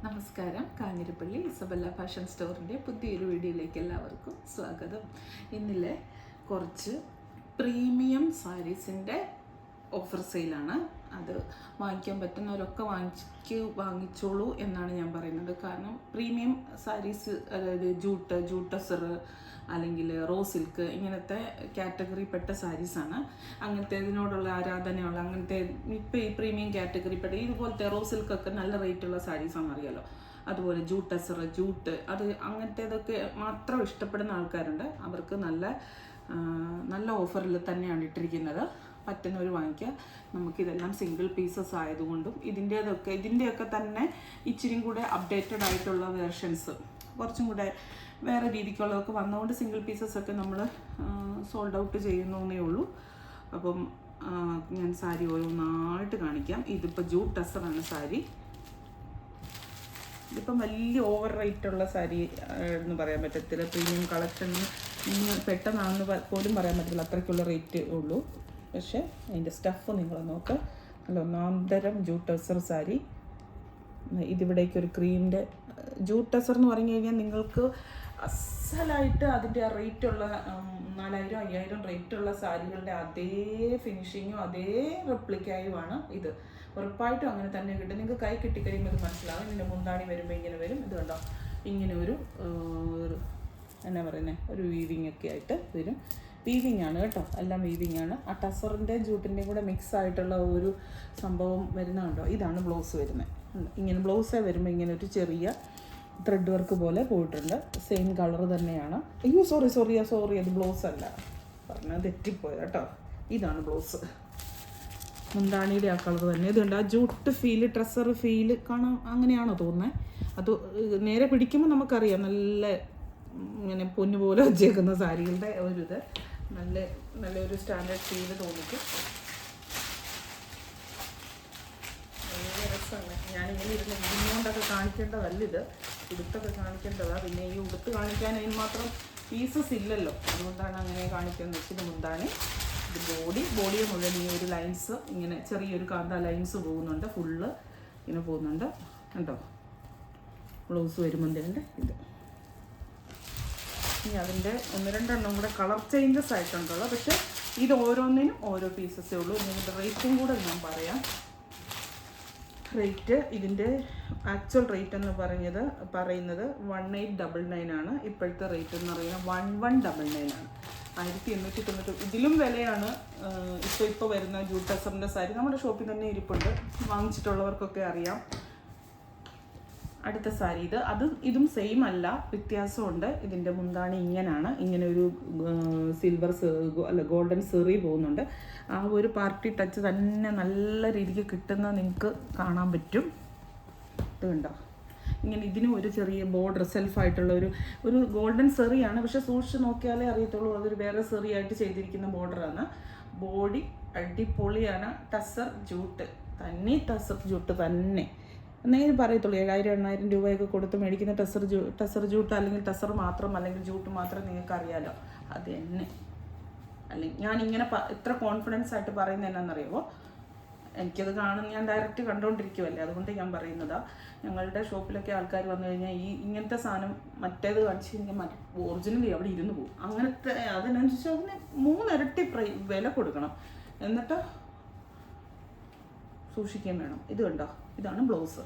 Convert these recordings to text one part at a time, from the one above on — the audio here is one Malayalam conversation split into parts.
നമസ്കാരം. കാഞ്ഞിരപ്പള്ളി ഇസബല്ല ഫാഷൻ സ്റ്റോറിൻ്റെ പുതിയൊരു വീഡിയോയിലേക്ക് എല്ലാവർക്കും സ്വാഗതം. ഇന്നിലെ കുറച്ച് പ്രീമിയം സാരീസിൻ്റെ ഓഫർ സെയിലാണ്. അത് വാങ്ങിക്കാൻ പറ്റുന്നവരൊക്കെ വാങ്ങിച്ചോളൂ എന്നാണ് ഞാൻ പറയുന്നത്. കാരണം പ്രീമിയം സാരീസ്, അതായത് ജൂട്ടസർ അല്ലെങ്കിൽ റോ സിൽക്ക്, ഇങ്ങനത്തെ കാറ്റഗറിപ്പെട്ട സാരീസാണ്. അങ്ങനത്തേതിനോടുള്ള ആരാധനയുള്ള അങ്ങനത്തെ ഇപ്പോൾ ഈ പ്രീമിയം കാറ്റഗറിപ്പെട്ട ഇതുപോലത്തെ റോ സിൽക്കൊക്കെ നല്ല റേറ്റുള്ള സാരീസാണെന്ന് അറിയാലോ. അതുപോലെ ജൂട്ട് അത് അങ്ങനത്തേതൊക്കെ മാത്രം ഇഷ്ടപ്പെടുന്ന ആൾക്കാരുണ്ട്. അവർക്ക് നല്ല ഓഫറിൽ തന്നെയാണ് ഇട്ടിരിക്കുന്നത്. പറ്റുന്നവർ വാങ്ങിക്കുക. നമുക്കിതെല്ലാം സിംഗിൾ പീസസ് ആയതുകൊണ്ടും ഇതിൻ്റെയൊക്കെ തന്നെ ഇച്ചിരിയും കൂടെ അപ്ഡേറ്റഡ് ആയിട്ടുള്ള വേർഷൻസ്, കുറച്ചും കൂടെ വേറെ രീതിക്കുള്ളതൊക്കെ വന്നുകൊണ്ട് സിംഗിൾ പീസസ് ഒക്കെ നമ്മൾ സോൾഡ് ഔട്ട് ചെയ്യുന്നേ ഉള്ളൂ. അപ്പം ഞാൻ സാരി ഓരോന്നായിട്ട് കാണിക്കാം. ഇതിപ്പോൾ ജൂട്ട് ടസറാണ് സാരി. ഇതിപ്പം വലിയ ഓവർ റേറ്റുള്ള സാരി എന്ന് പറയാൻ പറ്റത്തില്ല. പ്രീമിയം കളക്ഷൻ പെട്ടെന്നാണെന്ന് പോലും പറയാൻ പറ്റില്ല, അത്രയ്ക്കുള്ള റേറ്റ് ഉള്ളൂ. പക്ഷേ അതിൻ്റെ സ്റ്റഫ് നിങ്ങൾ നോക്കുക. നല്ല ഒന്നാന്തരം ജൂട്ട് ടസർ സാരി. ഇതിവിടേക്ക് ഒരു ക്രീമിൻ്റെ ജൂട്ട് ടസർ എന്ന് പറഞ്ഞു കഴിഞ്ഞാൽ നിങ്ങൾക്ക് അസലായിട്ട് അതിൻ്റെ റേറ്റുള്ള 4000-5000 റേറ്റുള്ള സാരികളുടെ അതേ ഫിനിഷിങ്ങും അതേ റെപ്ലിക്കായുമാണ് ഇത്. ഉറപ്പായിട്ടും അങ്ങനെ തന്നെ കിട്ടും. നിങ്ങൾക്ക് കൈ കിട്ടിക്കഴിയുമ്പോൾ ഇത് മനസ്സിലാവും. ഇതിൻ്റെ മുന്താണി വരുമ്പോൾ ഇങ്ങനെ വരും. ഇത് കണ്ടോ, ഇങ്ങനെ ഒരു എന്നാ പറയുന്നത്, ഒരു വീവിങ് ഒക്കെ ആയിട്ട് വരും. വീവിങ് ആണ് കേട്ടോ, എല്ലാം വീവിങ് ആണ്. ആ ടസറിൻ്റെയും ജൂട്ടിൻ്റെയും കൂടെ മിക്സ് ആയിട്ടുള്ള ഒരു സംഭവം വരുന്നുണ്ടോ. ഇതാണ് ബ്ലൗസ് വരുന്നത്. ഇങ്ങനെ ബ്ലൗസേ വരുമ്പോൾ ഇങ്ങനെ ഒരു ചെറിയ ത്രെഡ് വർക്ക് പോലെ പോയിട്ടുണ്ട്. സെയിം കളർ തന്നെയാണ്. അയ്യോ സോറി അത് ബ്ലൗസ് അല്ല, പറഞ്ഞത് തെറ്റിപ്പോയത് കേട്ടോ. ഇതാണ് ബ്ലൗസ്. മുന്താണിയുടെ ആ കളർ തന്നെ. ഇതുണ്ട് ആ ജൂട്ട് ഫീല്, ട്രസർ ഫീല് കാണാം. അങ്ങനെയാണോ തോന്നുന്നത്? അത് നേരെ പിടിക്കുമ്പോൾ നമുക്കറിയാം. നല്ല ഇങ്ങനെ പൊന്നു പോലെ വെച്ചേക്കുന്ന സാരികളുടെ ഒരു നല്ലൊരു സ്റ്റാൻഡേർഡ് ഫീല് തോന്നിക്കും. നല്ല രസമാണ്. ഞാനിങ്ങനെ ഇരുന്നുകൊണ്ടൊക്കെ കാണിക്കേണ്ടതല്ല, ഇത് ഉടുത്തൊക്കെ കാണിക്കേണ്ടതാണ്. പിന്നെ ഈ ഉടുത്ത് കാണിക്കാൻ അതിന് മാത്രം പീസസ് ഇല്ലല്ലോ, അതുകൊണ്ടാണ് അങ്ങനെ കാണിക്കുന്നത്. ഇത് മുന്താണി, ഇത് ബോഡിയെ മുഴുവൻ ഈ ഒരു ലൈൻസ്, ഇങ്ങനെ ചെറിയൊരു കാന്ത ലൈൻസ് പോകുന്നുണ്ട്. ഫുള്ള് ഇങ്ങനെ പോകുന്നുണ്ട് കണ്ടോ. ബ്ലൗസ് വരുമ്പോഴേണ്ട് ഇത്. ഇനി അതിൻ്റെ 1-2 കൂടെ കളർ ചേഞ്ചസ് ആയിട്ടുണ്ടല്ലോ. പക്ഷേ ഇത് ഓരോന്നിനും ഓരോ പീസസേ ഉള്ളൂ. ഇതിൻ്റെ റേറ്റും കൂടെ ഞാൻ പറയാം. റേറ്റ്, ഇതിൻ്റെ ആക്ച്വൽ റേറ്റ് എന്ന് പറയുന്നത് 1899 ആണ്. ഇപ്പോഴത്തെ റേറ്റ് എന്ന് പറയുന്നത് 1199 ആണ്. 1890. ഇതിലും വിലയാണ് ഇപ്പോൾ വരുന്ന ജൂട്ട് ടസറിൻ്റെ സാരി. നമ്മുടെ ഷോപ്പിൽ തന്നെ ഇരിപ്പുണ്ട്, വാങ്ങിച്ചിട്ടുള്ളവർക്കൊക്കെ അറിയാം. അടുത്ത സാരി ഇതും സെയിം അല്ല, വ്യത്യാസമുണ്ട്. ഇതിൻ്റെ മുന്താണി ഇങ്ങനെ ഒരു ഗോൾഡൻ സെറി പോകുന്നുണ്ട്. ആ ഒരു പാർട്ടി ടച്ച് തന്നെ നല്ല രീതിക്ക് കിട്ടുന്ന നിങ്ങൾക്ക് കാണാൻ പറ്റും. ഇത് കണ്ടോ, ഇങ്ങനെ ഇതിനും ഒരു ചെറിയ ബോർഡർ, സെൽഫായിട്ടുള്ള ഒരു ഗോൾഡൻ സെറിയാണ്. പക്ഷെ സൂക്ഷിച്ച് നോക്കിയാലേ അറിയത്തുള്ളൂ അതൊരു വേറെ സെറിയായിട്ട് ചെയ്തിരിക്കുന്ന ബോർഡറാണ്. ബോഡി അടിപൊളിയാണ്. ടസർ ജൂട്ട് തന്നെ എന്നേ പറയത്തുള്ളൂ. 7000-8000 രൂപയൊക്കെ കൊടുത്ത് മേടിക്കുന്ന ടസർ ജൂട്ട്, അല്ലെങ്കിൽ ടസർ മാത്രം, അല്ലെങ്കിൽ ജൂട്ട് മാത്രം നിങ്ങൾക്ക് അറിയാലോ. അത് തന്നെ. അല്ലെങ്കിൽ ഞാൻ ഇങ്ങനെ ഇത്ര കോൺഫിഡൻസ് ആയിട്ട് പറയുന്നത് എന്നാണെന്നറിയുമോ, എനിക്കത് ഞാൻ ഡയറക്റ്റ് കണ്ടുകൊണ്ടിരിക്കുമല്ലേ, അതുകൊണ്ട് ഞാൻ പറയുന്നതാണ്. ഞങ്ങളുടെ ഷോപ്പിലൊക്കെ ആൾക്കാർ വന്നു കഴിഞ്ഞാൽ ഇങ്ങനത്തെ സാധനം മറ്റേത് കാണിച്ച് കഴിഞ്ഞാൽ ഒറിജിനലി അവിടെ ഇരുന്ന് പോകും. അങ്ങനത്തെ അതിനനുസരിച്ച് അതിന് 3 ഇരട്ടി വില കൊടുക്കണം. എന്നിട്ട് സൂക്ഷിക്കാൻ വേണം. ഇത് കണ്ടോ, ഇതാണ് ബ്ലൗസ്.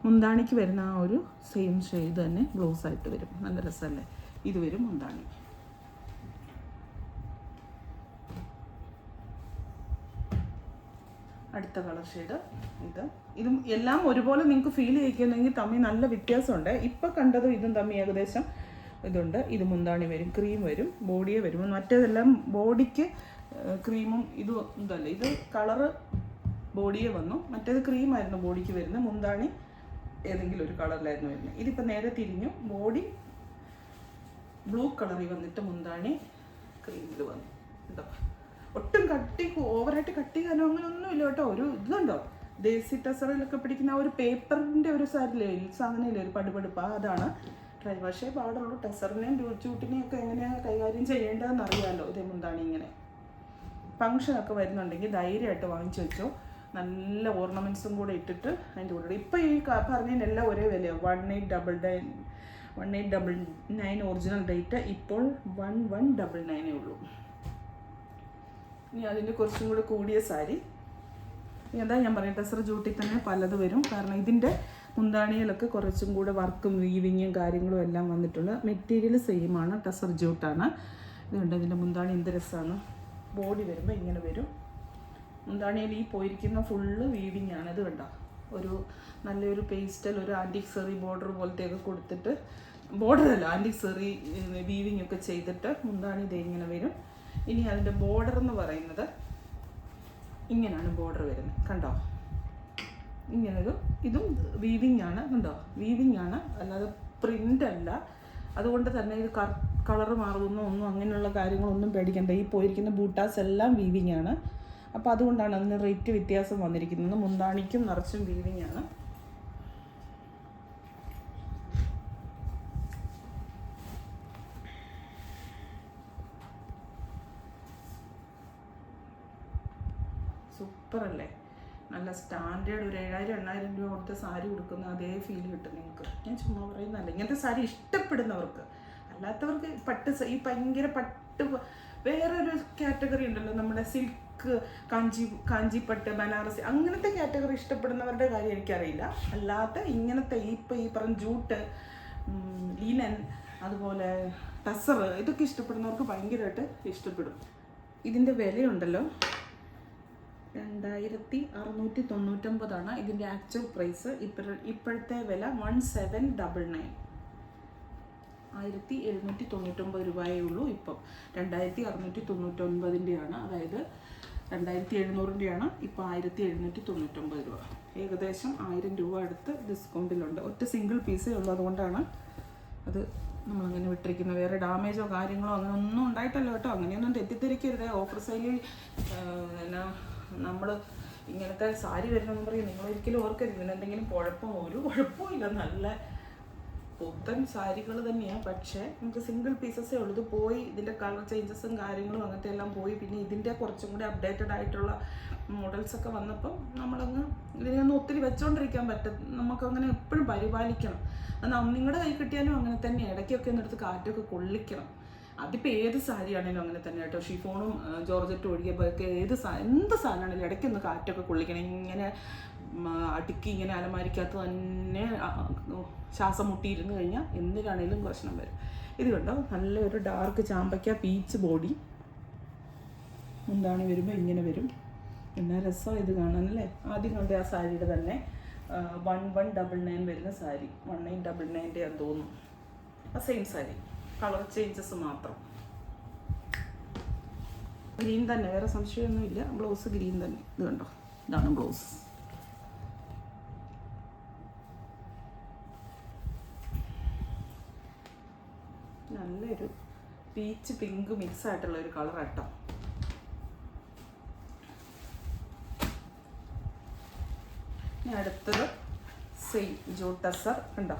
മുന്താണിക്ക് വരുന്ന ആ ഒരു സെയിം ഷെയ്ഡ് തന്നെ ബ്ലൗസായിട്ട് വരും. നല്ല രസമല്ലേ. ഇത് വരും മുന്താണി. അടുത്ത കളർ ഷെയ്ഡ് ഇതും എല്ലാം ഒരുപോലെ നിങ്ങൾക്ക് ഫീൽ ചെയ്യിക്കുന്നെങ്കിൽ തമ്മിൽ നല്ല വ്യത്യാസമുണ്ട്. ഇപ്പം കണ്ടതും ഇതും തമ്മിൽ ഏകദേശം ഇതുണ്ട്. ഇത് മുന്താണി വരും, ക്രീം വരും, ബോഡിയെ വരും. മറ്റേതെല്ലാം ബോഡിക്ക് ക്രീമും ഇതല്ല. ഇത് കളറ് ബോഡിയെ വന്നു, മറ്റേത് ക്രീമായിരുന്നു ബോഡിക്ക് വരുന്നത്. മുന്താണി ഏതെങ്കിലും ഒരു കളറിലായിരുന്നു വരുന്നത്. ഇതിപ്പോൾ നേരെ തിരിഞ്ഞു. ബോഡി ബ്ലൂ കളറിൽ വന്നിട്ട് മുന്താണി ക്രീമിൽ വന്നു. കേട്ടോ, ഒട്ടും ഓവറായിട്ട് കട്ടി കാനോ അങ്ങനെയൊന്നുമില്ല കേട്ടോ. ഒരു ഇതുണ്ടോ, ദേസി ടസറിലൊക്കെ പിടിക്കുന്ന ആ ഒരു പേപ്പറിൻ്റെ ഒരു സാധനമില്ലേ, ഒരു പടുപടുപ്പ്, അതാണ്. പക്ഷേ പാടുള്ളൂ. ടസറിനെയും ജൂട്ടിനെയും ഒക്കെ എങ്ങനെയാണ് കൈകാര്യം ചെയ്യേണ്ടതെന്ന് അറിയാമല്ലോ. ഇതേ മുന്താണി ഇങ്ങനെ ഫങ്ഷനൊക്കെ വരുന്നുണ്ടെങ്കിൽ ധൈര്യമായിട്ട് വാങ്ങിച്ചു വെച്ചോ. നല്ല ഓർണമെൻറ്റ്സും കൂടെ ഇട്ടിട്ട് അതിൻ്റെ കൂടെ. ഇപ്പോൾ ഈ പറഞ്ഞതിനെല്ലാം ഒരേ വിലയാണ്. 1899 ഒറിജിനൽ റേറ്റ്, ഇപ്പോൾ 1199 ഉള്ളൂ. ഇനി അതിൻ്റെ കുറച്ചും കൂടെ കൂടിയ സാരി എന്താ ഞാൻ പറയാം, ടെസർ ജൂട്ടിൽ തന്നെ പലത് വരും. കാരണം ഇതിൻ്റെ മുന്താണിയിലൊക്കെ കുറച്ചും കൂടെ വർക്കും വീവിങ്ങും കാര്യങ്ങളും എല്ലാം വന്നിട്ടുണ്ട്. മെറ്റീരിയൽ സെയിമാണ്, ടെസർ ജൂട്ടാണ്. ഇതുകൊണ്ട് ഇതിൻ്റെ മുന്താണി എന്ത് രസമാണ്. ബോഡി വരുമ്പോൾ ഇങ്ങനെ വരും. മുന്താണിയിൽ ഈ പോയിരിക്കുന്ന ഫുള്ള് വീവിങ് ആണ്. ഇത് കണ്ടോ, ഒരു നല്ലൊരു പേസ്റ്റൽ ഒരു ആൻറ്റിക് സെറി ബോർഡർ പോലത്തെയൊക്കെ കൊടുത്തിട്ട്, ബോർഡറല്ല ആൻറ്റിക് സെറി വീവിങ് ഒക്കെ ചെയ്തിട്ട് മുന്താണി ഇത് ഇങ്ങനെ വരും. ഇനി അതിൻ്റെ ബോർഡർ എന്ന് പറയുന്നത് ഇങ്ങനെയാണ് ബോർഡർ വരുന്നത്. കണ്ടോ, ഇങ്ങനൊരു ഇതും വീവിങ് ആണ്. കണ്ടോ, വീവിങ് ആണ്, അല്ലാതെ പ്രിൻ്റ് അല്ല. അതുകൊണ്ട് തന്നെ ഇത് കളറ് മാറുന്നു ഒന്നും അങ്ങനെയുള്ള കാര്യങ്ങളൊന്നും പേടിക്കണ്ട. ഈ പോയിരിക്കുന്ന ബൂട്ടാസ് എല്ലാം വീവിങ് ആണ്. അപ്പോൾ അതുകൊണ്ടാണ് അതിന് റേറ്റ് വ്യത്യാസം വന്നിരിക്കുന്നത്. മുന്താണിക്കും നിറച്ചും വീവിങ് ആണ്. സൂപ്പറല്ലേ, നല്ല സ്റ്റാൻഡേർഡ്. ഒരു 7000-8000 രൂപ കൊടുത്ത സാരി കൊടുക്കുന്ന അതേ ഫീൽ കിട്ടും നിങ്ങൾക്ക്. ഞാൻ ചുമ്മാ പറയുന്നതല്ല, ഇങ്ങനത്തെ സാരി ഇഷ്ടപ്പെടുന്നവർക്ക്. അല്ലാത്തവർക്ക് ഈ ഭയങ്കര പട്ട് വേറൊരു കാറ്റഗറി ഉണ്ടല്ലോ, നമ്മുടെ സിൽക്ക്, കാഞ്ചിപ്പട്ട്, ബനാറസി, അങ്ങനത്തെ കാറ്റഗറി ഇഷ്ടപ്പെടുന്നവരുടെ കാര്യം എനിക്കറിയില്ല. അല്ലാത്ത ഇങ്ങനത്തെ ഈ പറഞ്ഞ ജൂട്ട്, ലീനൻ, അതുപോലെ ടസർ, ഇതൊക്കെ ഇഷ്ടപ്പെടുന്നവർക്ക് ഭയങ്കരമായിട്ട് ഇഷ്ടപ്പെടും. ഇതിൻ്റെ വിലയുണ്ടല്ലോ 2699 ഇതിൻ്റെ ആക്ച്വൽ പ്രൈസ്. ഇപ്പോഴത്തെ വില 1799, 1799 രൂപയേ ഉള്ളൂ. ഇപ്പം 2699-ൻ്റെയാണ്, അതായത് 2700-ൻ്റെയാണ്. ഇപ്പോൾ 1799 രൂപ, ഏകദേശം 1000 രൂപ അടുത്ത് ഡിസ്കൗണ്ടിലുണ്ട്. ഒറ്റ സിംഗിൾ പീസേ ഉള്ളൂ, അതുകൊണ്ടാണ് അത് നമ്മളങ്ങനെ വിട്ടിരിക്കുന്നത്. വേറെ ഡാമേജോ കാര്യങ്ങളോ അങ്ങനെ ഒന്നും ഉണ്ടായിട്ടല്ലോ കേട്ടോ. അങ്ങനെയൊന്നും തെറ്റിദ്ധരിക്കരുത്. ഓഫർ സെയിലിൽ എന്നാ നമ്മൾ ഇങ്ങനത്തെ സാരി വരുന്നെന്ന് പറയും നിങ്ങളൊരിക്കലും ഓർക്കരുത് ഇതിനെന്തെങ്കിലും കുഴപ്പമോ. ഒരു കുഴപ്പവും ഇല്ല, നല്ല പുത്തൻ സാരികൾ തന്നെയാണ്. പക്ഷേ നമുക്ക് സിംഗിൾ പീസസേ ഉള്ളൂ. ഇത് പോയി ഇതിൻ്റെ കളർ ചേഞ്ചസും കാര്യങ്ങളും അങ്ങനത്തെ എല്ലാം പോയി. പിന്നെ ഇതിൻ്റെ കുറച്ചും കൂടി അപ്ഡേറ്റഡ് ആയിട്ടുള്ള മോഡൽസൊക്കെ വന്നപ്പം നമ്മളങ്ങ് ഇതിനൊന്നും ഒത്തിരി വെച്ചുകൊണ്ടിരിക്കാൻ പറ്റും. നമുക്കങ്ങനെ എപ്പോഴും പരിപാലിക്കണം. അത് നിങ്ങളുടെ കൈ കിട്ടിയാലും അങ്ങനെ തന്നെ ഇടയ്ക്കൊക്കെ ഒന്നെടുത്ത് കാറ്റൊക്കെ കൊള്ളിക്കണം. അതിപ്പോൾ ഏത് സാരിയാണെങ്കിലും അങ്ങനെ തന്നെ കേട്ടോ. ഷിഫോണും ജോർജറ്റും ഒഴികെയൊക്കെ എന്ത് സാധനമാണെങ്കിലും ഇടയ്ക്കൊന്ന് കാറ്റൊക്കെ കൊള്ളിക്കണം. ഇങ്ങനെ അടുക്കി ഇങ്ങനെ അലമാരിക്കകത്ത് തന്നെ ശ്വാസം മുട്ടിയിരുന്ന് കഴിഞ്ഞാൽ എന്തിനാണേലും പ്രശ്നം വരും. ഇത് കണ്ടോ, നല്ലൊരു ഡാർക്ക് ചാമ്പയ്ക്ക പീച്ച് ബോഡി. മുന്താണി വരുമ്പോൾ ഇങ്ങനെ വരും. എന്നാ രസം ഇത് കാണാനല്ലേ. ആദ്യം കണ്ട ആ സാരിയുടെ തന്നെ 1199 വരുന്ന സാരി, 1899 ആണെന്ന് തോന്നുന്നു. ആ സെയിം സാരി, കളർ ചേഞ്ചസ് മാത്രം. ഗ്രീൻ തന്നെ, വേറെ സംശയമൊന്നുമില്ല. ബ്ലൗസ് ഗ്രീൻ തന്നെ. ഇത് കണ്ടോ, ഇതാണ് ബ്ലൗസ്. നല്ലൊരു പീച്ച് പിങ്ക് മിക്സ് ആയിട്ടുള്ള ഒരു കളർ ആട്ടോ. ഇനി അടുത്തത് സെയിം ജൂട്ട് ടസർ ഉണ്ടോ,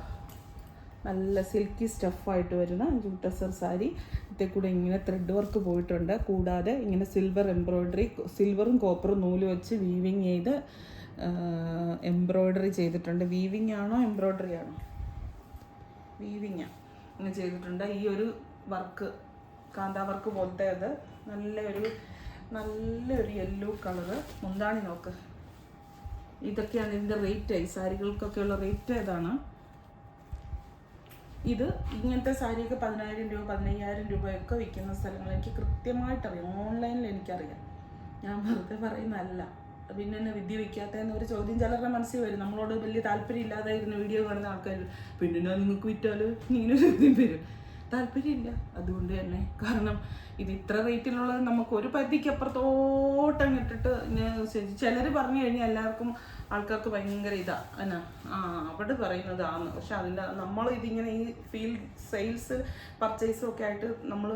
നല്ല സിൽക്കി സ്റ്റഫായിട്ട് വരുന്ന ജൂട്ട് ടസർ സാരി. ഇതിൽ കൂടെ ഇങ്ങനെ ത്രെഡ് വർക്ക് പോയിട്ടുണ്ട്. കൂടാതെ ഇങ്ങനെ സിൽവർ എംബ്രോയ്ഡറി, സിൽവറും കോപ്പറും നൂല് വെച്ച് വീവിങ് ചെയ്ത് എംബ്രോയ്ഡറി ചെയ്തിട്ടുണ്ട്. വീവിങ് ആണോ എംബ്രോയ്ഡറി ആണോ? വീവിങ്ങാണ് ഇങ്ങനെ ചെയ്തിട്ടുണ്ട്. ഈ ഒരു വർക്ക് കാന്താ വർക്ക് പോലത്തെ അത് നല്ലൊരു യെല്ലോ കളറ്. മുന്താണി നോക്ക്. ഇതൊക്കെയാണ് ഇതിൻ്റെ റേറ്റ്. ഈ സാരികൾക്കൊക്കെയുള്ള റേറ്റ് ഏതാണ്? ഇത് ഇങ്ങനത്തെ സാരിയൊക്കെ 10,000 രൂപ 15,000 രൂപയൊക്കെ വിൽക്കുന്ന സ്ഥലങ്ങൾ എനിക്ക് കൃത്യമായിട്ടറിയാം. ഓൺലൈനിൽ എനിക്കറിയാം, ഞാൻ വെറുതെ പറയുന്നതല്ല. പിന്നെ എന്നെ വിദ്യ വയ്ക്കാത്തതെന്നൊരു ചോദ്യം ചിലരുടെ മനസ്സിൽ വരും. നമ്മളോട് വലിയ താല്പര്യം ഇല്ലാതെ ഇരുന്ന് വീഡിയോ കാണുന്ന ആൾക്കാർ, പിന്നെ നിങ്ങൾക്ക് വിറ്റാൽ ഇങ്ങനെ ചോദ്യം വരും. താല്പര്യമില്ല, അതുകൊണ്ട് തന്നെ. കാരണം ഇത് ഇത്ര റേറ്റിലുള്ളത് നമുക്ക് ഒരു പരിധിക്ക് അപ്പുറത്തോട്ടങ്ങിട്ടിട്ട് ചിലർ പറഞ്ഞു കഴിഞ്ഞാൽ എല്ലാവർക്കും ആൾക്കാർക്ക് ഭയങ്കര ഇതാ എന്നാ അവിടെ പറയുന്നത് ആന്ന്. പക്ഷെ അതിൻ്റെ നമ്മൾ ഇതിങ്ങനെ ഈ ഫീൽഡ് സെയിൽസ് പർച്ചേസും ഒക്കെ ആയിട്ട് നമ്മൾ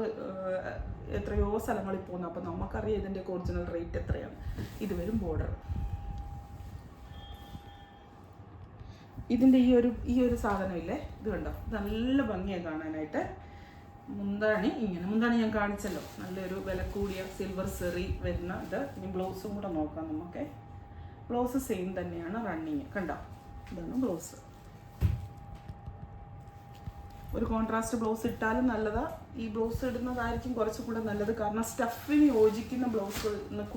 എത്രയോ സ്ഥലങ്ങളിൽ പോകുന്നു. അപ്പം നമുക്കറിയാം ഇതിൻ്റെ ഒറിജിനൽ റേറ്റ് എത്രയാണ്. ഇത് വരും ബോർഡർ. ഇതിൻ്റെ ഈ ഒരു സാധനം ഇല്ലേ, ഇത് കണ്ടോ, നല്ല ഭംഗിയാണ് കാണാനായിട്ട്. മുന്താണി ഇങ്ങനെ, മുന്താണി ഞാൻ കാണിച്ചല്ലോ, നല്ലൊരു വില കൂടിയ സിൽവർ സെറി വരുന്ന ഇത്. ഇനി ബ്ലൗസും കൂടെ നോക്കാം നമുക്ക്. ബ്ലൗസ് സെയിം തന്നെയാണ് റണ്ണിങ്. കണ്ടോ, ഇതാണ് ബ്ലൗസ്. ഒരു കോൺട്രാസ്റ്റ് ബ്ലൗസ് ഇട്ടാലും നല്ലതാ. ഈ ബ്ലൗസ് ഇടുന്നതായിരിക്കും കുറച്ചും കൂടെ നല്ലത്. കാരണം സ്റ്റഫിന് യോജിക്കുന്ന ബ്ലൗസ്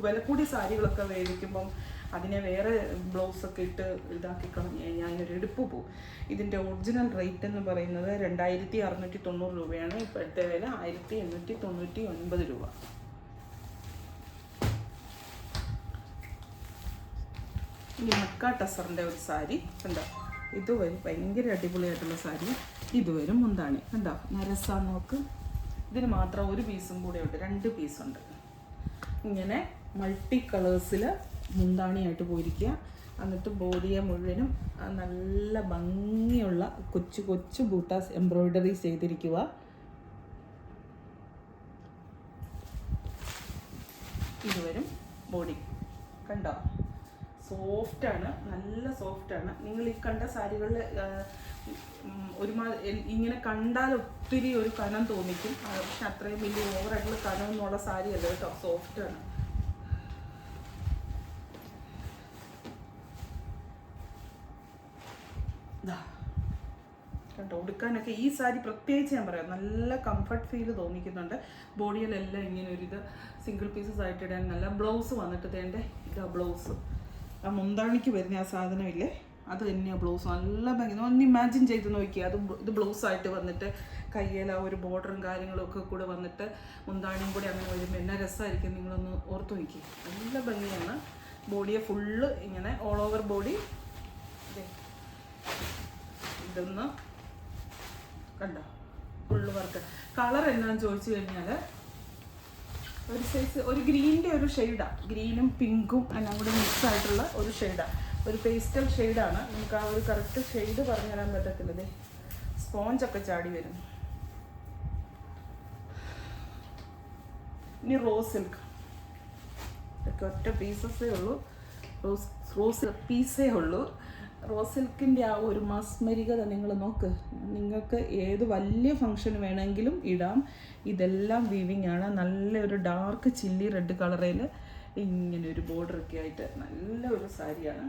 വില കൂടിയ സാരികളൊക്കെ മേടിക്കുമ്പം അതിനെ വേറെ ബ്ലൗസൊക്കെ ഇട്ട് ഇതാക്കി കളഞ്ഞ് കഴിഞ്ഞാൽ അതിനൊരു എടുപ്പ് പോകും. ഇതിൻ്റെ ഒറിജിനൽ റേറ്റ് എന്ന് പറയുന്നത് 2690 രൂപയാണ്. ഇപ്പോഴത്തെ വില 1899 രൂപ. ഇനി മക്ക ടസറിൻ്റെ ഒരു സാരി കണ്ടോ, ഇത് വരും ഭയങ്കര അടിപൊളിയായിട്ടുള്ള സാരി. ഇത് വരും മുന്താണി കണ്ടോ, നരസാ നോക്ക്. ഇതിന് മാത്രം ഒരു പീസും കൂടെ ഉണ്ട്, 2 പീസുണ്ട്. ഇങ്ങനെ മൾട്ടി കളേഴ്സിൽ മുന്താണിയായിട്ട് പോയിരിക്കുക. എന്നിട്ട് ബോഡിയെ മുഴുവനും നല്ല ഭംഗിയുള്ള കൊച്ചു കൊച്ചു ബൂട്ടാസ് എംബ്രോയിഡറി ചെയ്തിരിക്കുക. ഇത് വരും ബോഡി കണ്ടോ, സോഫ്റ്റാണ്, നല്ല സോഫ്റ്റാണ്. നിങ്ങൾ ഈ കണ്ട സാരികളിൽ ഇങ്ങനെ കണ്ടാൽ ഒത്തിരി ഒരു കനം തോന്നിക്കും. പക്ഷെ അത്രയും വലിയ ഓവറായിട്ടുള്ള കനമൊന്നുള്ള സാരിയല്ല കേട്ടോ, സോഫ്റ്റാണ്. കേട്ടോ, ഉടുക്കാനൊക്കെ ഈ സാരി പ്രത്യേകിച്ച് ഞാൻ പറയാം, നല്ല കംഫർട്ട് ഫീൽ തോന്നിക്കുന്നുണ്ട്. ബോഡിയിലെല്ലാം ഇങ്ങനെ ഒരു ഇത് സിംഗിൾ പീസസ് ആയിട്ട് ഇടാൻ നല്ല. ബ്ലൗസ് വന്നിട്ട് തേണ്ട ഇതാ ബ്ലൗസ്, ആ മുന്താണിക്ക് വരുന്ന ആ സാധനമില്ലേ, അത് തന്നെയാണ് ബ്ലൗസ്. നല്ല ഭംഗി. ഒന്ന് ഇമാജിൻ ചെയ്ത് നോക്കിയാൽ അത് ഇത് ബ്ലൗസായിട്ട് വന്നിട്ട് കയ്യിൽ ആ ഒരു ബോർഡറും കാര്യങ്ങളും ഒക്കെ കൂടെ വന്നിട്ട് മുന്താണിയും കൂടെ അങ്ങനെ വരുമ്പോൾ എന്നാ രസമായിരിക്കും, നിങ്ങളൊന്ന് ഓർത്ത് നോക്കി. നല്ല ഭംഗിയാണ്. ബോഡിയെ ഫുള്ള് ഇങ്ങനെ ഓൾ ഓവർ ബോഡി ഇതൊന്ന് കണ്ടോ, ഫുള്ള് വർക്ക്. കളർ എന്നാന്ന് ചോദിച്ചു കഴിഞ്ഞാൽ ഒരു സൈസ് ഒരു ഗ്രീനിൻ്റെ ഒരു ഷെയ്ഡാണ്, ഗ്രീനും പിങ്കും എല്ലാം കൂടി മിക്സ് ആയിട്ടുള്ള ഒരു ഷെയ്ഡാണ്, ഒരു പേസ്റ്റൽ ഷെയ്ഡാണ്. നമുക്ക് ആ ഒരു കറക്റ്റ് ഷെയ്ഡ് പറഞ്ഞു തരാൻ പറ്റത്തില്ലതേ, സ്പോഞ്ചൊക്കെ ചാടി വരും. ഇനി റോസ് സിൽക്ക്, ഇതൊക്കെ ഒറ്റ പീസസേ ഉള്ളൂ, റോസ് പീസേ ഉള്ളൂ. റോസ് സിൽക്കിൻ്റെ ആ ഒരു മാസ്മരികത നിങ്ങൾ നോക്ക്. നിങ്ങൾക്ക് ഏത് വലിയ ഫങ്ഷൻ വേണമെങ്കിലും ഇടാം. ഇതെല്ലാം വീവിങ് ആണ്. നല്ലൊരു ഡാർക്ക് ചില്ലി റെഡ് കളറിൽ ഇങ്ങനെ ഒരു ബോർഡറൊക്കെ ആയിട്ട് നല്ല ഒരു സാരിയാണ്.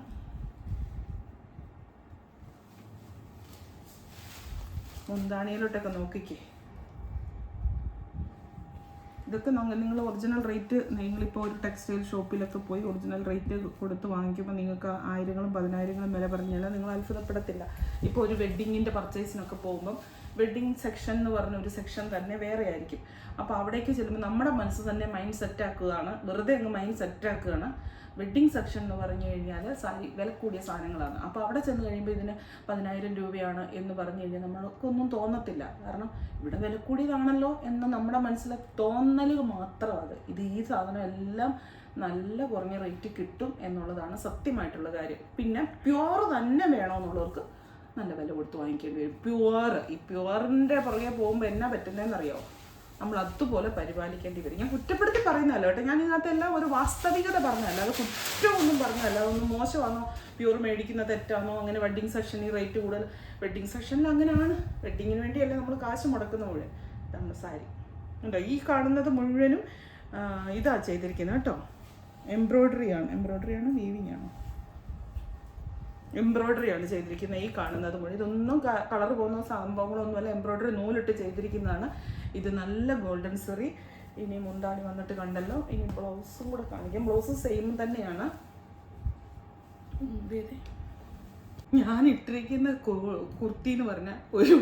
മുന്താണിയിലോട്ടൊക്കെ നോക്കിക്കേ. ഇതൊക്കെ നിങ്ങൾ ഒറിജിനൽ റേറ്റ്, നിങ്ങളിപ്പോൾ ഒരു ടെക്സ്റ്റൈൽ ഷോപ്പിലൊക്കെ പോയി ഒറിജിനൽ റേറ്റ് കൊടുത്ത് വാങ്ങിക്കുമ്പോൾ നിങ്ങൾക്ക് 1000-ങ്ങളും 10,000-ങ്ങളും വില പറഞ്ഞാൽ നിങ്ങൾ അത്ഭുതപ്പെടത്തില്ല. ഇപ്പോൾ ഒരു വെഡ്ഡിങ്ങിൻ്റെ പർച്ചേസിനൊക്കെ പോകുമ്പം വെഡ്ഡിങ് സെക്ഷൻ എന്ന് പറഞ്ഞ ഒരു സെക്ഷൻ തന്നെ വേറെ ആയിരിക്കും. അപ്പോൾ അവിടേക്ക് ചെല്ലുമ്പോൾ നമ്മുടെ മനസ്സ് തന്നെ മൈൻഡ് സെറ്റാക്കുകയാണ്, വെറുതെ അങ്ങ് മൈൻഡ് സെറ്റാക്കുകയാണ്. വെഡ്ഡിങ് സെക്ഷൻ എന്ന് പറഞ്ഞു കഴിഞ്ഞാൽ സാരി വില കൂടിയ സാധനങ്ങളാണ്. അപ്പോൾ അവിടെ ചെന്ന് കഴിയുമ്പോൾ ഇതിന് 10,000 രൂപയാണ് എന്ന് പറഞ്ഞു കഴിഞ്ഞാൽ നമ്മൾക്കൊന്നും തോന്നത്തില്ല. കാരണം ഇവിടെ വില കൂടിയതാണല്ലോ എന്ന് നമ്മുടെ മനസ്സിലെ തോന്നൽ മാത്രമാണ്. ഇത് ഈ സാധനം എല്ലാം നല്ല കുറഞ്ഞ റേറ്റ് കിട്ടും എന്നുള്ളതാണ് സത്യമായിട്ടുള്ള കാര്യം. പിന്നെ പ്യുവർ തന്നെ വേണമെന്നുള്ളവർക്ക് നല്ല വില കൊടുത്ത് വാങ്ങിക്കേണ്ടി വരും. ഈ പ്യുവറിൻ്റെ പുറകെ പോകുമ്പോൾ എന്നാ പറ്റുന്നതെന്നറിയാമോ, നമ്മൾ അതുപോലെ പരിപാലിക്കേണ്ടി വരും. ഞാൻ കുറ്റപ്പെടുത്തി പറയുന്നതല്ല കേട്ടോ, ഞാൻ ഇതിനകത്ത് എല്ലാം ഒരു വാസ്തവികത പറഞ്ഞതല്ല, അത് കുറ്റമൊന്നും പറഞ്ഞതല്ല. അതൊന്നും മോശമാണോ, പ്യൂർ മേടിക്കുന്ന തെറ്റാണോ, അങ്ങനെ വെഡ്ഡിങ് സെക്ഷനിൽ റേറ്റ് കൂടുതൽ. വെഡ്ഡിങ് സെക്ഷനിൽ അങ്ങനെയാണ്, വെഡ്ഡിങ്ങിന് വേണ്ടിയല്ലേ നമ്മൾ കാശ് മുടക്കുന്ന മുഴുവൻ. നമ്മുടെ സാരി ഉണ്ടോ, ഈ കാണുന്നത് മുഴുവനും ഇതാ ചെയ്തിരിക്കുന്നത് കേട്ടോ, എംബ്രോയ്ഡറിയാണ് വീവിങ് ആണോ, എംബ്രോയ്ഡറിയാണ് ചെയ്തിരിക്കുന്നത്. ഈ കാണുന്നത് മുഴുവൻ ഇതൊന്നും കളർ പോകുന്ന സംഭവങ്ങളൊന്നുമല്ല, എംബ്രോയ്ഡറി നൂലിട്ട് ചെയ്തിരിക്കുന്നതാണ്. ഇത് നല്ല ഗോൾഡൻ സെറി. ഇനി മുന്താണി വന്നിട്ട് കണ്ടല്ലോ, ഇനി ബ്ലൗസും കൂടെ കാണിക്കാം. ബ്ലൗസ് സെയിം തന്നെയാണ്. ഞാൻ ഇട്ടിരിക്കുന്ന കുർത്തി എന്ന് പറഞ്ഞാൽ ഒരു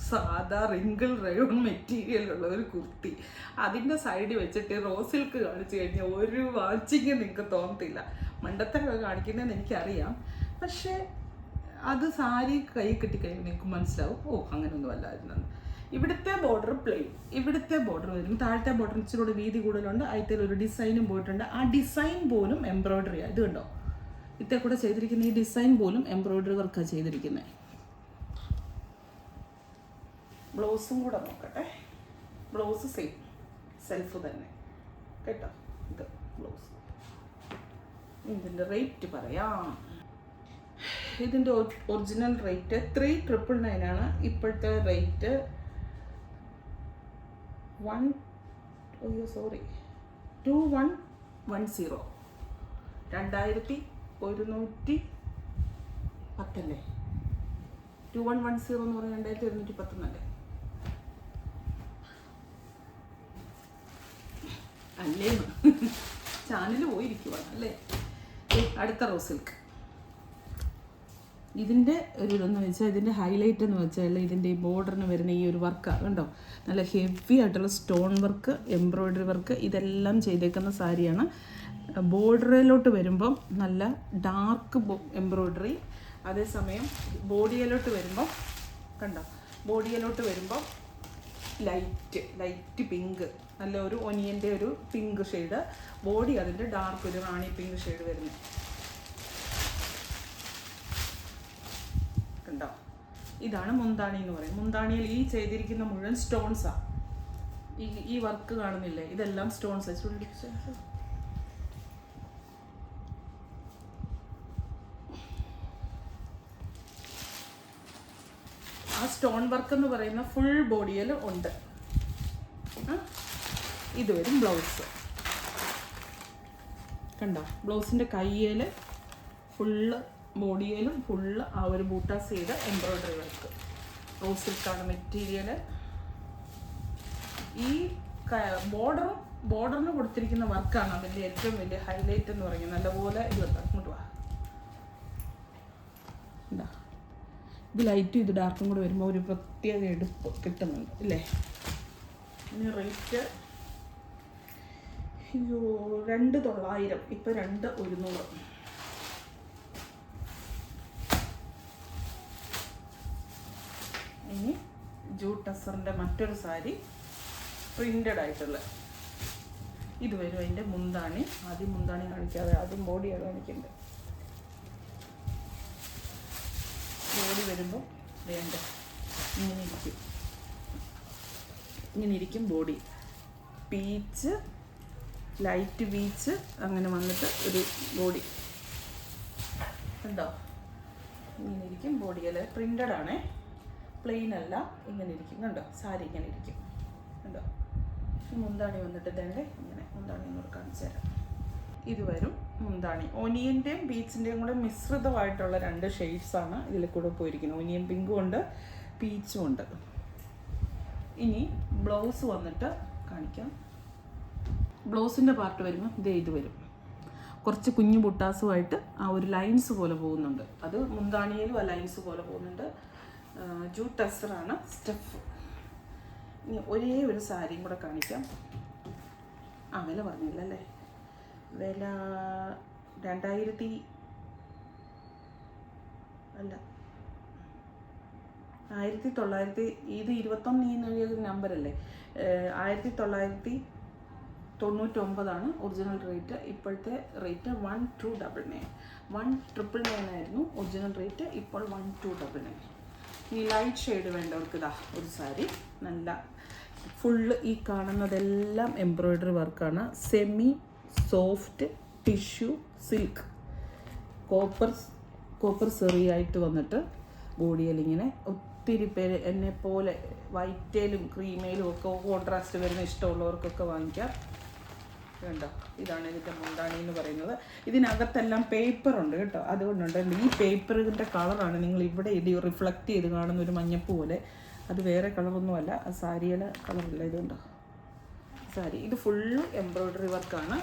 സാധാ റിങ്കിൾ റയോൺ മെറ്റീരിയലുള്ള ഒരു കുർത്തി. അതിൻ്റെ സൈഡിൽ വെച്ചിട്ട് റോസ് സിൽക്ക് കാണിച്ചു കഴിഞ്ഞാൽ ഒരു വാച്ചിങ് നിങ്ങൾക്ക് തോന്നത്തില്ല. മണ്ടത്തരമൊക്കെ കാണിക്കുന്നതെന്ന് എനിക്കറിയാം, പക്ഷേ അത് സാരി കൈ കിട്ടിക്കഴിയുമ്പോൾ നിങ്ങൾക്ക് മനസ്സിലാവും, ഓ അങ്ങനെയൊന്നും അല്ലായിരുന്നെന്ന്. ഇവിടുത്തെ ബോർഡർ പ്ലെയിൻ, ഇവിടുത്തെ ബോർഡർ വരും, താഴത്തെ ബോർഡർ ഇച്ചിരി കൂടെ വീതി കൂടുതലുണ്ട്. അതിൽ ഒരു ഡിസൈനും പോയിട്ടുണ്ട്. ആ ഡിസൈൻ പോലും എംബ്രോയ്ഡറിയാണ്. ഇത് കണ്ടോ, ഇത്തേ കൂടെ ചെയ്തിരിക്കുന്ന ഈ ഡിസൈൻ പോലും എംബ്രോയ്ഡറി വർക്കാണ് ചെയ്തിരിക്കുന്നത്. ബ്ലൗസും കൂടെ നോക്കട്ടെ. ബ്ലൗസ് സെയിം സെൽഫ് തന്നെ കേട്ടോ. ഇത് ബ്ലൗസ്. ഇതിൻ്റെ റേറ്റ് പറയാം. ഇതിൻ്റെ ഒറിജിനൽ റേറ്റ് 3,999 ആണ്. ഇപ്പോഴത്തെ റേറ്റ് 2110, 2110. 2110 അല്ലേ? 2110 എന്ന് പറഞ്ഞാൽ 2110 അല്ലേ? ചാനൽ പോയിരിക്കുവാണ് അല്ലേ? അടുത്ത റോസ് സിൽക്ക്. ഇതിൻ്റെ ഒരു ഇതെന്ന് വെച്ചാൽ, ഇതിൻ്റെ ഹൈലൈറ്റ് എന്ന് വെച്ചാൽ ഇതിൻ്റെ ഈ ബോർഡറിന് വരുന്ന ഈ ഒരു വർക്കാണ് കണ്ടോ. നല്ല ഹെവി ആയിട്ടുള്ള സ്റ്റോൺ വർക്ക്, എംബ്രോയ്ഡറി വർക്ക് ഇതെല്ലാം ചെയ്തേക്കുന്ന സാരിയാണ്. ബോർഡറിലോട്ട് വരുമ്പം നല്ല ഡാർക്ക് എംബ്രോയ്ഡറി, അതേസമയം ബോഡിയിലോട്ട് വരുമ്പം കണ്ടോ, ബോഡിയിലോട്ട് വരുമ്പം ലൈറ്റ് പിങ്ക്, നല്ല ഒരു ഒനിയൻ്റെ ഒരു പിങ്ക് ഷെയ്ഡ്, ബോഡി അതിൻ്റെ ഡാർക്ക് ഒരു റാണി പിങ്ക് ഷെയ്ഡ് വരുന്നത് കണ്ടോ. ഇതാണ് മുന്താണി എന്ന് പറയും. മുന്താണിയിൽ ഈ ചെയ്തിരിക്കുന്ന മുഴുവൻ സ്റ്റോൺസാണ്. ഈ വർക്ക് കാണുന്നില്ലേ, ഇതെല്ലാം സ്റ്റോൺസ്. ആ സ്റ്റോൺ വർക്ക് എന്ന് പറയുന്ന ഫുൾ ബോഡിയിൽ ഉണ്ട്. ഇത് വരും ബ്ലൗസ് കണ്ടോ. ബ്ലൗസിൻ്റെ കയ്യിൽ ഫുള്ള്, ബോഡിയിലും ഫുള്ള് ആ ഒരു ബൂട്ടാസ് ചെയ്ത എംബ്രോയ്ഡറി വർക്ക്. റോസ് സിൽക്കാണ് മെറ്റീരിയൽ. ഈ ബോർഡറിന് കൊടുത്തിരിക്കുന്ന വർക്കാണ് അതിൻ്റെ ഏറ്റവും വലിയ ഹൈലൈറ്റ് എന്ന് പറയുന്നത്. നല്ലപോലെ ഇത് അങ്ങോട്ട് വാ. എന്താ ഇത് ലൈറ്റും ഇത് ഡാർക്കും കൂടെ വരുമ്പോൾ ഒരു പ്രത്യേക എടുപ്പ് കിട്ടുന്നുണ്ട് ഇല്ലേ. ഇതിന് റേറ്റ് 2900, ഇപ്പം 2100. ഇനി ജൂട്ട് ടസറിൻ്റെ മറ്റൊരു സാരി പ്രിൻ്റഡ് ആയിട്ടുള്ള ഇത് വരും. അതിൻ്റെ മുന്താണി, ആദ്യം മുന്താണി കാണിക്കാതെ ആദ്യം ബോഡിയാണ് കാണിക്കേണ്ടത്. ബോഡി വരുമ്പോൾ വേണ്ട ഇങ്ങനെ ഇരിക്കും ബോഡി. പീച്ച്, ലൈറ്റ് പീച്ച് അങ്ങനെ വന്നിട്ട് ഒരു ബോഡി ഉണ്ടോ. ഇങ്ങനെ ഇരിക്കും ബോഡിയിൽ. പ്രിൻ്റഡ് ആണേ, പ്ലെയിൻ അല്ല. ഇങ്ങനെ ഇരിക്കും കണ്ടോ, സാരി ഇങ്ങനെ ഇരിക്കും കണ്ടോ. മുന്താണി വന്നിട്ട് തന്നെ ഇങ്ങനെ മുന്താണി എന്നോട് കാണിച്ചു തരാം. ഇത് വരും മുന്താണി. ഒനിയൻ്റെയും പീച്ചിൻ്റെയും കൂടെ മിശ്രിതമായിട്ടുള്ള 2 ഷെയ്ഡ്സാണ് ഇതിൽ കൂടെ പോയിരിക്കുന്നത്. ഒനിയൻ പിങ്കും ഉണ്ട്, പീച്ചും ഉണ്ട്. ഇനി ബ്ലൗസ് വന്നിട്ട് കാണിക്കാം. ബ്ലൗസിൻ്റെ പാർട്ട് വരുമ്പോൾ ഇത് വരും. കുറച്ച് കുഞ്ഞു ബുട്ടാസുമായിട്ട് ആ ഒരു ലൈൻസ് പോലെ പോകുന്നുണ്ട്. അത് മുന്താണിയിലും ആ ലൈൻസ് പോലെ പോകുന്നുണ്ട്. ജൂട്ട് ടസറാണ് സ്റ്റഫ്. ഇനി ഒരേ ഒരു സാരിയും കൂടെ കാണിക്കാം. വില പറഞ്ഞില്ല അല്ലേ. വില 1900 അല്ല 1900. ഇത് 21 നമ്പറല്ലേ. 1999 ഒറിജിനൽ റേറ്റ്. ഇപ്പോഴത്തെ റേറ്റ് 1299. 1999 ആയിരുന്നു ഒറിജിനൽ റേറ്റ്, ഇപ്പോൾ 1299. ഈ ലൈറ്റ് ഷെയ്ഡ് വേണ്ടവർക്ക് ഇതാ ഒരു സാരി. നല്ല ഫുള്ള് ഈ കാണുന്നതെല്ലാം എംബ്രോയ്ഡറി വർക്കാണ്. Semi soft tissue silk, copper സെറിയായിട്ട് വന്നിട്ട് ബോഡിയിൽ ഇങ്ങനെ. ഒത്തിരി പേര് എന്നെ പോലെ വൈറ്റേലും ക്രീമേലും ഒക്കെ കോൺട്രാസ്റ്റ് വരുന്ന ഇഷ്ടമുള്ളവർക്കൊക്കെ വാങ്ങിക്കാം. കണ്ടോ, ഇതാണ് ഇതിൻ്റെ മുന്താണി എന്ന് പറയുന്നത്. ഇതിനകത്തെല്ലാം പേപ്പറുണ്ട് കേട്ടോ, അതുകൊണ്ടുണ്ട്. ഈ പേപ്പറിൻ്റെ കളറാണ് നിങ്ങൾ ഇവിടെ ഇത് റിഫ്ലക്റ്റ് ചെയ്ത് കാണുന്ന ഒരു മഞ്ഞപ്പ് പോലെ. അത് വേറെ കളറൊന്നുമല്ല, ആ സാരിയുടെ കളറല്ല. ഇതുണ്ടോ സാരി. ഇത് ഫുള്ള് എംബ്രോയ്ഡറി വർക്കാണ്.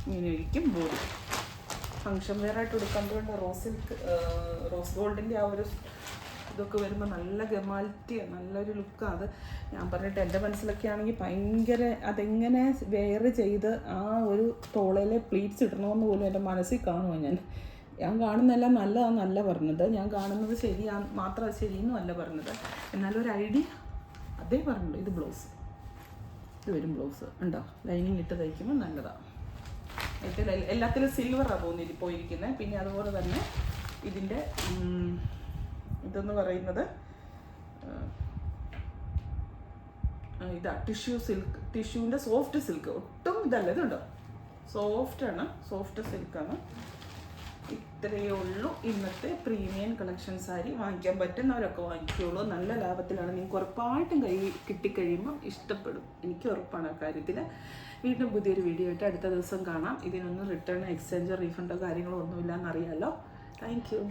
ഇങ്ങനെ ഇരിക്കും ബോഡി. ഫങ്ഷൻ വെയർ ആയിട്ട് എടുക്കുമ്പോഴുണ്ട് റോസ് ഗോൾഡിൻ്റെ ആ ഒരു ഇതൊക്കെ വരുമ്പോൾ നല്ല ഗമാലിറ്റിയാണ്, നല്ലൊരു ലുക്കാണ്. അത് ഞാൻ പറഞ്ഞിട്ട് എൻ്റെ മനസ്സിലൊക്കെ ആണെങ്കിൽ ഭയങ്കര അതെങ്ങനെ വെയർ ചെയ്ത് ആ ഒരു തോളയിലെ പ്ലീറ്റ്സ് ഇടണമെന്ന് പോലും എൻ്റെ മനസ്സിൽ കാണുമോ. ഞാൻ കാണുന്നതെല്ലാം നല്ലതാണെന്നല്ല പറഞ്ഞത്, ഞാൻ കാണുന്നത് മാത്രം ശരിയെന്നും അല്ല പറഞ്ഞത്. എന്നാലും ഒരു ഐഡിയ അതേ പറഞ്ഞുള്ളൂ. ഇത് ബ്ലൗസ്, ഇത് വരും ബ്ലൗസ് ഉണ്ടോ. ലൈനിങ് ഇട്ട് തയ്ക്കുമ്പോൾ നല്ലതാണ്. എല്ലാത്തിലും സിൽവറാണ് പോയിരിക്കുന്നത്. പിന്നെ അതുപോലെ തന്നെ ഇതിൻ്റെ ഇതെന്ന് പറയുന്നത് ഇതാ ടിഷ്യൂ സിൽക്ക്, ടിഷ്യൂവിൻ്റെ സോഫ്റ്റ് സിൽക്ക്. ഒട്ടും ഇതല്ല, ഇതുണ്ടോ സോഫ്റ്റാണ്, സോഫ്റ്റ് സിൽക്കാണ്. ഇത്രയേ ഉള്ളൂ ഇന്നത്തെ പ്രീമിയം കളക്ഷൻ സാരി. വാങ്ങിക്കാൻ പറ്റുന്നവരൊക്കെ വാങ്ങിക്കുള്ളൂ. നല്ല ലാഭത്തിലാണ്. നിങ്ങൾക്ക് ഉറപ്പായിട്ടും കിട്ടിക്കഴിയുമ്പം ഇഷ്ടപ്പെടും. എനിക്ക് ഉറപ്പാണ് ആ കാര്യത്തിൽ. വീണ്ടും പുതിയൊരു വീഡിയോ ആയിട്ട് അടുത്ത ദിവസം കാണാം. ഇതിനൊന്നും റിട്ടേൺ, എക്സ്ചേഞ്ചോ, റീഫണ്ടോ കാര്യങ്ങളോ ഒന്നുമില്ല എന്നറിയാമല്ലോ. Thank you.